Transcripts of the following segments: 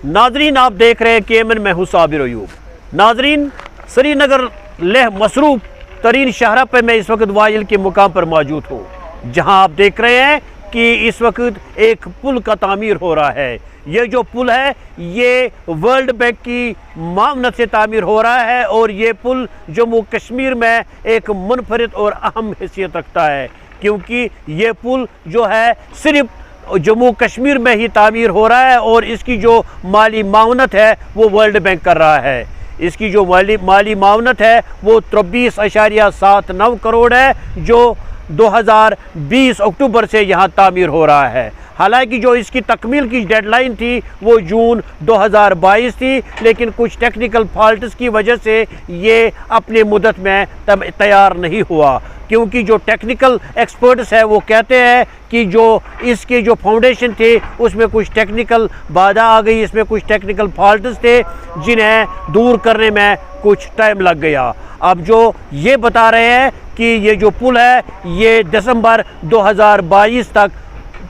नाजरीन, आप देख रहे हैं केमन, मैं हूं साबिर अयूब। नाजरीन, श्रीनगर लेह मसरूफ तरीन शहरा पर मैं इस वक्त वाइल के मुकाम पर मौजूद हूं, जहां आप देख रहे हैं कि इस वक्त एक पुल का तामीर हो रहा है। ये जो पुल है ये वर्ल्ड बैंक की मामनत से तामीर हो रहा है और ये पुल जम्मू कश्मीर में एक मुनफरिद और अहम हैसियत रखता है, क्योंकि ये पुल जो है सिर्फ जम्मू कश्मीर में ही तामीर हो रहा है और इसकी जो माली मावनत है वो वर्ल्ड बैंक कर रहा है। इसकी जो माली मावनत है वो 23.79 करोड़ है, जो 2020 अक्टूबर से यहाँ तामीर हो रहा है। हालांकि जो इसकी तकमील की डेडलाइन थी वो जून 2022 थी, लेकिन कुछ टेक्निकल फॉल्ट्स की वजह से ये अपने मुद्दत में तैयार नहीं हुआ, क्योंकि जो टेक्निकल एक्सपर्ट्स है वो कहते हैं कि जो इसके जो फाउंडेशन थे उसमें कुछ टेक्निकल बाधा आ गई, इसमें कुछ टेक्निकल फॉल्ट्स थे जिन्हें दूर करने में कुछ टाइम लग गया। अब जो ये बता रहे हैं कि ये जो पुल है ये दिसंबर 2022 तक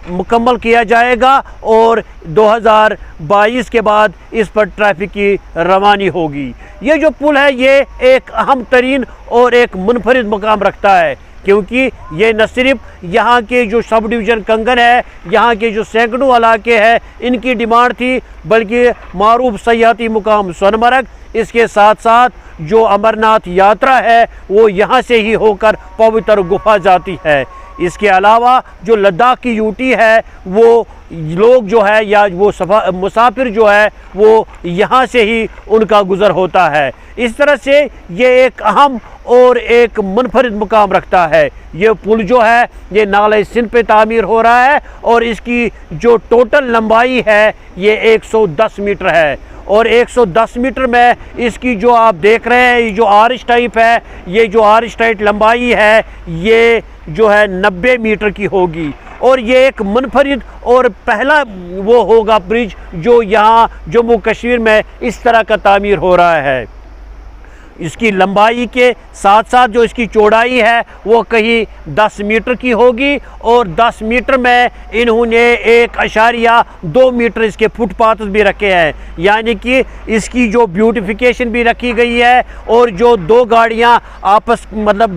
मुकम्मल किया जाएगा और 2022 के बाद इस पर ट्रैफिक की रवानी होगी। ये जो पुल है ये एक अहम तरीन और एक मुनफरिद मकाम रखता है, क्योंकि ये न सिर्फ यहाँ के जो सब डिवीज़न कंगन है, यहाँ के जो सैकड़ों इलाके हैं इनकी डिमांड थी, बल्कि मारूफ सयाहती मुकाम सोनमर्ग, इसके साथ साथ जो अमरनाथ यात्रा है वो यहाँ से ही होकर पवित्र गुफा जाती है। इसके अलावा जो लद्दाख की यूटी है वो लोग जो है या वो मुसाफिर जो है वो यहाँ से ही उनका गुज़र होता है। इस तरह से ये एक अहम और एक मुनफरिद मुकाम रखता है। ये पुल जो है ये नाले सिंध पे तामीर हो रहा है और इसकी जो टोटल लंबाई है ये 110 मीटर है और 110 मीटर में इसकी जो आप देख रहे हैं ये जो आर्च टाइप है, ये जो आर्च टाइप लंबाई है ये जो है 90 मीटर की होगी और ये एक मुनफरिद और पहला वो होगा ब्रिज जो यहाँ जम्मू कश्मीर में इस तरह का तामीर हो रहा है। इसकी लंबाई के साथ साथ जो इसकी चौड़ाई है वो कहीं 10 मीटर की होगी और 10 मीटर में इन्होंने 1.2 मीटर इसके फुटपाथ भी रखे हैं, यानी कि इसकी जो ब्यूटिफिकेशन भी रखी गई है और जो दो गाड़ियां आपस मतलब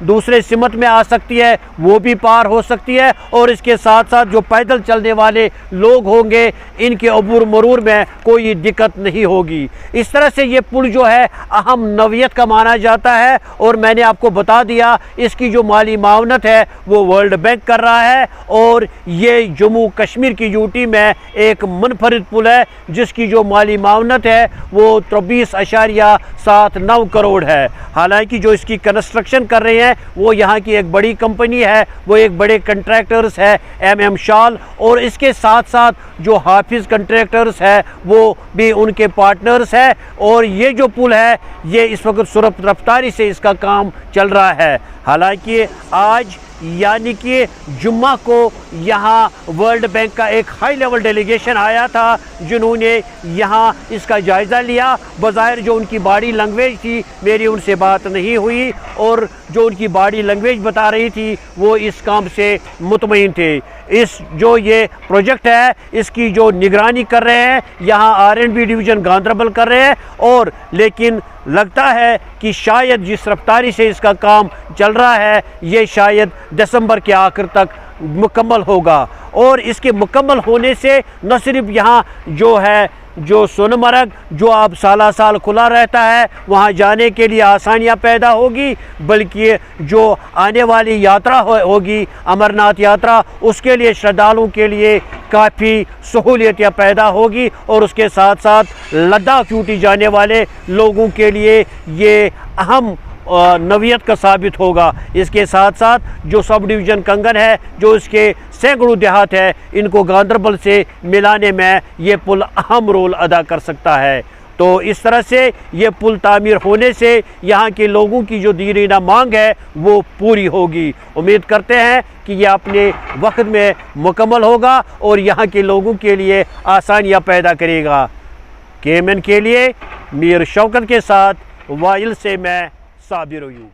दूसरे सिमत में आ सकती है वो भी पार हो सकती है और इसके साथ साथ जो पैदल चलने वाले लोग होंगे इनके अबूर मरूर में कोई दिक्कत नहीं होगी। इस तरह से ये पुल जो है अहम नवियत का माना जाता है और मैंने आपको बता दिया इसकी जो माली मावनत है वो वर्ल्ड बैंक कर रहा है और ये जम्मू कश्मीर की यूटी में एक मुनफरिद पुल है जिसकी जो माली मावनत है वो 23.79 करोड़ है। हालांकि जो इसकी कंस्ट्रक्शन कर रहे हैं वो यहाँ की एक बड़ी कंपनी है, वो एक बड़े कंट्रैक्टर्स है MM शाल, और इसके साथ साथ जो हाफिज कंट्रैक्टर्स है वो भी उनके पार्टनर्स है और ये जो पुल है ये इस वक्त सुरत रफ्तारी से इसका काम चल रहा है। हालांकि आज यानी कि जुम्मा को यहाँ वर्ल्ड बैंक का एक हाई लेवल डेलीगेशन आया था जिन्होंने यहाँ इसका जायज़ा लिया। बज़ाहिर जो उनकी बॉडी लैंग्वेज थी मेरी उनसे बात नहीं हुई और जो उनकी बॉडी लैंग्वेज बता रही थी वो इस काम से मुतमईन थे। इस जो ये प्रोजेक्ट है इसकी जो निगरानी कर रहे हैं यहाँ R&B डिवीज़न गांधरबल कर रहे हैं और लेकिन लगता है कि शायद जिस रफ्तारी से इसका काम चल रहा है ये शायद दिसंबर के आखिर तक मुकम्मल होगा और इसके मुकम्मल होने से न सिर्फ यहाँ जो है जो सोनमर्ग जो अब साला साल खुला रहता है वहाँ जाने के लिए आसानियाँ पैदा होगी, बल्कि जो आने वाली यात्रा होगी अमरनाथ यात्रा उसके लिए श्रद्धालुओं के लिए काफ़ी सहूलियतें पैदा होगी और उसके साथ साथ लद्दाख यूटी जाने वाले लोगों के लिए ये अहम नवियत का साबित होगा। इसके साथ साथ जो सब डिवीज़न कंगन है जो इसके सैकड़ों देहात है इनको गांधरबल से मिलाने में ये पुल अहम रोल अदा कर सकता है। तो इस तरह से ये पुल तामीर होने से यहाँ के लोगों की जो दीरीना मांग है वो पूरी होगी। उम्मीद करते हैं कि ये अपने वक्त में मुकम्मल होगा और यहाँ के लोगों के लिए आसानियाँ पैदा करेगा। केमन के लिए मीर शौकत के साथ वाइल से मैं साबिर अयूब।